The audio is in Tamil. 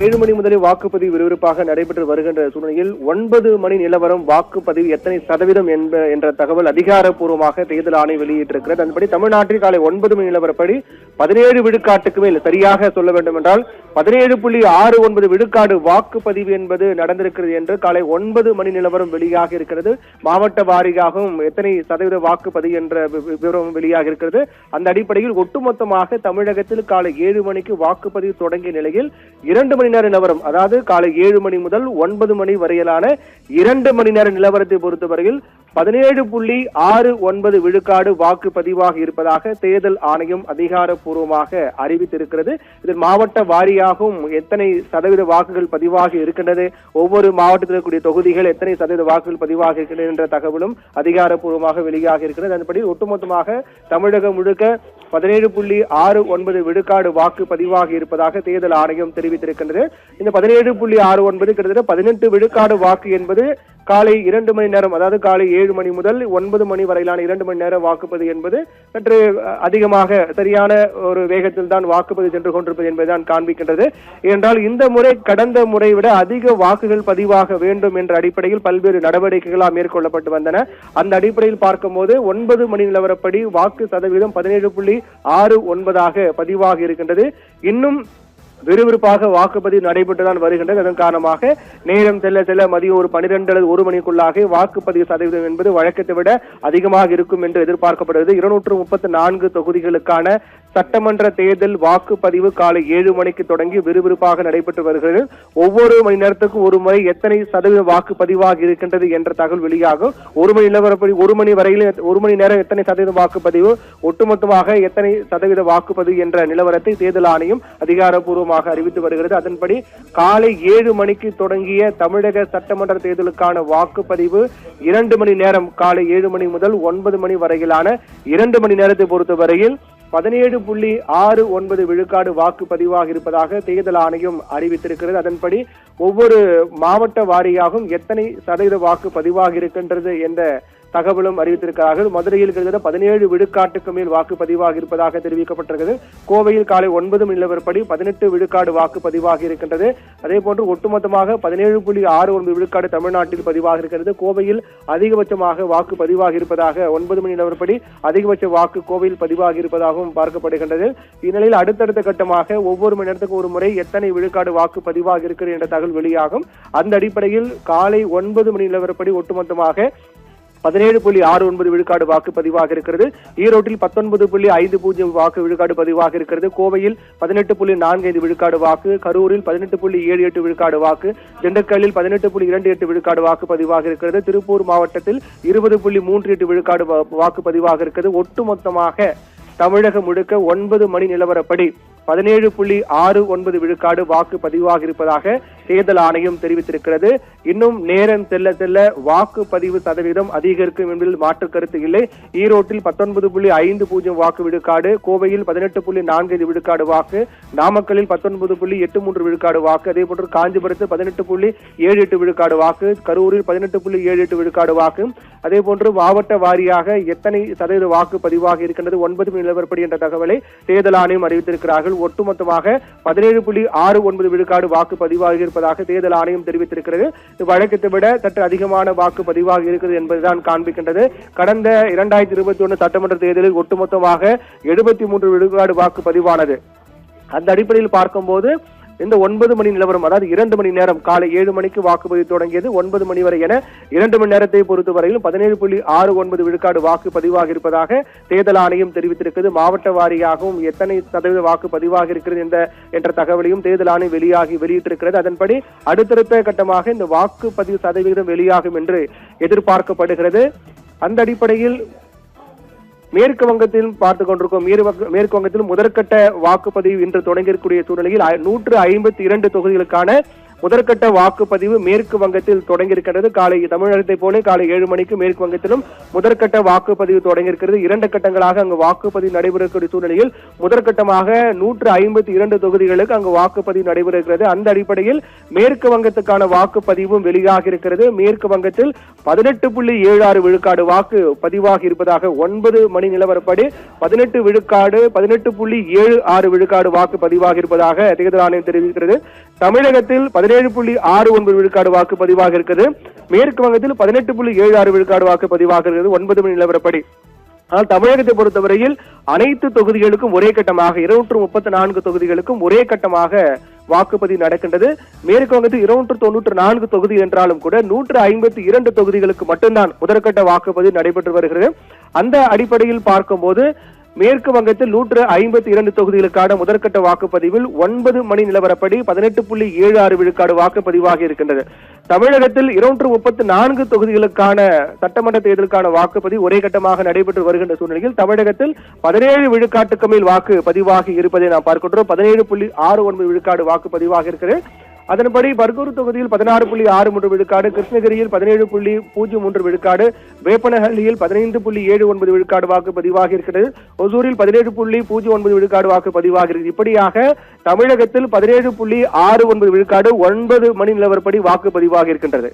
7 மணி முதலே வாக்குப்பதிவு விறுவிறுப்பாக நடைபெற்று வருகின்ற சூழ்நிலையில் 9 மணி நிலவரம் வாக்குப்பதிவு எத்தனை சதவீதம் என்ற தகவல் அதிகாரப்பூர்வமாக தேர்தல் ஆணையம் வெளியிட்டிருக்கிறது. அதன்படி தமிழ்நாட்டில் காலை 9 மணி நிலவரப்படி 17 விழுக்காட்டுக்கு மேல், சரியாக சொல்ல வேண்டும் என்றால் 17.69 விழுக்காடு வாக்குப்பதிவு என்பது நடந்திருக்கிறது என்று காலை 9 மணி நிலவரம் வெளியாக இருக்கிறது. மாவட்ட வாரியாகவும் எத்தனை சதவீத வாக்குப்பதிவு என்ற விவரம் வெளியாக இருக்கிறது. அந்த அடிப்படையில் ஒட்டுமொத்தமாக தமிழகத்தில் காலை 7 மணிக்கு வாக்குப்பதிவு தொடங்கிய நிலையில் 2 மணி நேர நிலவரம், அதாவது காலை 7 மணி முதல் 9 மணி வரையிலான 2 மணி நேர நிலவரத்தை பொறுத்தவரையில் 17.69 விழுக்காடு வாக்குப்பதிவாக இருப்பதாக தேர்தல் ஆணையம் அதிகாரப்பூர்வமாக அறிவித்திருக்கிறது. இதில் மாவட்ட வாரியாகவும் எத்தனை சதவீத வாக்குகள் பதிவாக இருக்கின்றது, ஒவ்வொரு மாவட்டத்தில் இருக்கக்கூடிய தொகுதிகள் எத்தனை சதவீத வாக்குகள் பதிவாக இருக்கின்றன என்ற தகவலும் அதிகாரப்பூர்வமாக வெளியாக இருக்கிறது. அதன்படி ஒட்டுமொத்தமாக தமிழகம் முழுக்க 17.69 விழுக்காடு வாக்கு பதிவாக இருப்பதாக தேர்தல் ஆணையம் தெரிவித்திருக்கின்றது. இந்த 17.69 கிட்டத்தட்ட 18 விழுக்காடு வாக்கு என்பது காலை 2 மணி நேரம், அதாவது காலை 7 மணி முதல் 9 மணி வரையிலான 2 மணி நேரம் வாக்குப்பதிவு என்பது சற்று அதிகமாக சரியான ஒரு வேகத்தில் தான் வாக்குப்பதிவு சென்று கொண்டிருப்பது என்பதுதான் காண்பிக்கின்றது. ஏனென்றால் இந்த முறை கடந்த முறை விட அதிக வாக்குகள் பதிவாக வேண்டும் என்ற அடிப்படையில் பல்வேறு நடவடிக்கைகளாக மேற்கொள்ளப்பட்டு வந்தன. அந்த அடிப்படையில் பார்க்கும்போது 9 மணி நிலவரப்படி வாக்கு சதவீதம் 17.69 பதிவாக இருக்கின்றது. இன்னும் விறுவிறுப்பாக வாக்குப்பதிவு நடைபெற்றுதான் வருகின்றது. அதன் காரணமாக நேரம் செல்ல செல்ல மதியம் ஒரு 12 அல்லது 1 மணிக்குள்ளாக வாக்குப்பதிவு சதவீதம் என்பது வழக்கத்தை விட அதிகமாக இருக்கும் என்று எதிர்பார்க்கப்படுகிறது. 234 தொகுதிகளுக்கான சட்டமன்ற தேர்தல் வாக்குப்பதிவு காலை 7 மணிக்கு தொடங்கி விறுவிறுப்பாக நடைபெற்று வருகிறது. ஒவ்வொரு மணி நேரத்துக்கும் ஒரு முறை எத்தனை சதவீத வாக்குப்பதிவாக இருக்கின்றது என்ற தகவல் வெளியாகும். 1 மணி நிலவரப்படி 1 மணி வரையில் 1 மணி நேரம் எத்தனை சதவீத வாக்குப்பதிவு, ஒட்டுமொத்தமாக எத்தனை சதவீத வாக்குப்பதிவு என்ற நிலவரத்தை தேர்தல் ஆணையம் அதிகாரப்பூர்வமாக அறிவித்து வருகிறது. அதன்படி காலை 7 மணிக்கு தொடங்கிய தமிழக சட்டமன்ற தேர்தலுக்கான வாக்குப்பதிவு 2 மணி நேரம், காலை 7 மணி முதல் 9 மணி வரையிலான 2 மணி நேரத்தை பொறுத்தவரையில் 17.69 விழுக்காடு வாக்கு பதிவாக இருப்பதாக தேர்தல் ஆணையம் அறிவித்திருக்கிறது. அதன்படி ஒவ்வொரு மாவட்ட வாரியாகவும் எத்தனை சதவீத வாக்கு பதிவாக இருக்கின்றது என்ற தகவலும் அறிவித்திருக்கிறார்கள். மதுரையில் கிட்டத்தட்ட 17 விழுக்காட்டுக்கு மேல் வாக்கு பதிவாக இருப்பதாக தெரிவிக்கப்பட்டிருக்கிறது. கோவையில் காலை 9 மணி நிலவரப்படி 18 விழுக்காடு வாக்கு பதிவாக இருக்கின்றது. அதே போன்று ஒட்டுமொத்தமாக 17.69 விழுக்காடு தமிழ்நாட்டில் பதிவாக இருக்கிறது. கோவையில் அதிகபட்சமாக வாக்கு பதிவாக இருப்பதாக 9 மணி நிலவரப்படி அதிகபட்ச வாக்கு கோவையில் பதிவாக இருப்பதாகவும் பார்க்கப்படுகின்றது. இந்நிலையில் அடுத்தடுத்த கட்டமாக ஒவ்வொரு மணி நேரத்துக்கு ஒரு முறை எத்தனை விழுக்காடு வாக்கு பதிவாக இருக்கிறது என்ற தகவல் வெளியாகும். அந்த அடிப்படையில் காலை 9 மணி நிலவரப்படி ஒட்டுமொத்தமாக 17.69 விழுக்காடு வாக்கு பதிவாக இருக்கிறது. ஈரோட்டில் 19.50 வாக்கு விழுக்காடு பதிவாக இருக்கிறது. கோவையில் 18.45 விழுக்காடு வாக்கு, கரூரில் 18.78 விழுக்காடு வாக்கு, திண்டுக்கல்லில் 18.28 விழுக்காடு வாக்கு பதிவாக இருக்கிறது. திருப்பூர் மாவட்டத்தில் 20.38 விழுக்காடு வாக்கு பதிவாக இருக்கிறது. ஒட்டுமொத்தமாக தமிழகம் முழுக்க 9 மணி நிலவரப்படி 17.69 விழுக்காடு வாக்கு பதிவாக இருப்பதாக தேர்தல் ஆணையம் தெரிவித்திருக்கிறது. இன்னும் நேரம் செல்ல செல்ல வாக்குப்பதிவு சதவீதம் அதிகரிக்கும் என்பதில் மாற்று கருத்து இல்லை. ஈரோட்டில் 19.50 வாக்கு விழுக்காடு, கோவையில் 18.45 விழுக்காடு வாக்கு, நாமக்கல்லில் 19.83 விழுக்காடு வாக்கு, அதே போன்று காஞ்சிபுரத்தில் 18.78 விழுக்காடு வாக்கு, கரூரில் 18.78 விழுக்காடு வாக்கு, அதே போன்று மாவட்ட வாரியாக எத்தனை சதவீத வாக்கு பதிவாக இருக்கின்றது 9 நிலவரப்படி என்ற தகவலை தேர்தல் ஆணையம் அறிவித்திருக்கிறார்கள். ஒட்டுமொத்தமாக 17.69 விழுக்காடு வாக்கு பதிவாக இருப்பதாக தேர்தல் ஆணையம் தெரிவித்திருக்கிறது. வழக்கத்தை விட சற்று அதிகமான வாக்கு பதிவாக இருக்கிறது என்பதுதான் காண்பிக்கின்றது. கடந்த 2021 சட்டமன்ற தேர்தலில் ஒட்டுமொத்தமாக 73 விழுக்காடு வாக்கு பதிவானது. அந்த அடிப்படையில் பார்க்கும்போது இந்த 9 மணி நிலவரம், அதாவது 2 மணி நேரம், காலை 7 மணிக்கு வாக்குப்பதிவு தொடங்கியது 9 மணி வரை என 2 மணி நேரத்தை பொறுத்தவரையில் 17.69 விழுக்காடு வாக்கு பதிவாக இருப்பதாக தேர்தல் ஆணையம் தெரிவித்திருக்கிறது. மாவட்ட வாரியாகவும் எத்தனை சதவீத வாக்கு பதிவாக இருக்கிறது என்ற தகவலையும் தேர்தல் ஆணையம் வெளியிட்டிருக்கிறது. அதன்படி அடுத்தடுத்த கட்டமாக இந்த வாக்குப்பதிவு சதவீதம் வெளியாகும் என்று எதிர்பார்க்கப்படுகிறது. அந்த அடிப்படையில் மேற்கு வங்கத்தில் பார்த்துக் கொண்டிருக்கும். மேற்கு வங்கத்தில் முதற்கட்ட வாக்குப்பதிவு இன்று தொடங்கியிருக்கூடிய சூழ்நிலையில் 152 தொகுதிகளுக்கான முதற்கட்ட வாக்குப்பதிவு மேற்கு வங்கத்தில் தொடங்கியிருக்கிறது. காலை தமிழகத்தை போல காலை 7 மணிக்கு மேற்கு வங்கத்திலும் முதற்கட்ட வாக்குப்பதிவு தொடங்கியிருக்கிறது. 2 கட்டங்களாக அங்கு வாக்குப்பதிவு நடைபெறக்கூடிய சூழ்நிலையில் முதற்கட்டமாக 152 தொகுதிகளுக்கு அங்கு வாக்குப்பதிவு நடைபெறுகிறது. அந்த அடிப்படையில் மேற்கு வங்கத்துக்கான வாக்குப்பதிவும் வெளியாக இருக்கிறது. மேற்கு வங்கத்தில் 18.76 விழுக்காடு வாக்கு பதிவாக இருப்பதாக 9 மணி நிலவரப்படி 18 விழுக்காடு 18.76 விழுக்காடு வாக்கு பதிவாக இருப்பதாக தேர்தல் ஆணையம் தெரிவிக்கிறது. தமிழகத்தில் 17.69 விழுக்காடு வாக்கு பதிவாக இருக்கிறது. மேற்கு வங்கத்தில் 18.76 விழுக்காடு வாக்கு பதிவாக இருக்கிறது 9 மணி நிலவரப்படி. ஆனால் தமிழகத்தை பொறுத்தவரையில் அனைத்து தொகுதிகளுக்கும் ஒரே கட்டமாக 234 தொகுதிகளுக்கும் ஒரே கட்டமாக வாக்குப்பதிவு நடக்கின்றது. மேற்கு வங்கத்தில் 294 தொகுதி என்றாலும் கூட 152 தொகுதிகளுக்கு மட்டும்தான் முதற்கட்ட வாக்குப்பதிவு நடைபெற்று வருகிறது. அந்த அடிப்படையில் பார்க்கும்போது மேற்கு வங்கத்தில் 152 தொகுதிகளுக்கான முதற்கட்ட வாக்குப்பதிவில் 9 மணி நிலவரப்படி 18.76 விழுக்காடு வாக்குப்பதிவாக இருக்கின்றது. தமிழகத்தில் 234 தொகுதிகளுக்கான சட்டமன்ற தேர்தலுக்கான வாக்குப்பதிவு ஒரே கட்டமாக நடைபெற்று வருகின்ற சூழ்நிலையில் தமிழகத்தில் 17 விழுக்காட்டுக்கு மேல் வாக்கு பதிவாகி இருப்பதை நாம் பார்க்கின்றோம். 17.69 விழுக்காடு வாக்குப்பதிவாக இருக்கிறது. அதன்படி பர்கூர் தொகுதியில் 16.63 விழுக்காடு, கிருஷ்ணகிரியில் 17.03 விழுக்காடு, வேப்பனஹள்ளியில் 15.79 விழுக்காடு வாக்கு பதிவாக இருக்கிறது. ஒசூரில் 17.09 விழுக்காடு வாக்கு பதிவாக இருக்கிறது. இப்படியாக தமிழகத்தில் 17.69 விழுக்காடு 9 மணி நிலவரப்படி வாக்கு பதிவாக இருக்கின்றது.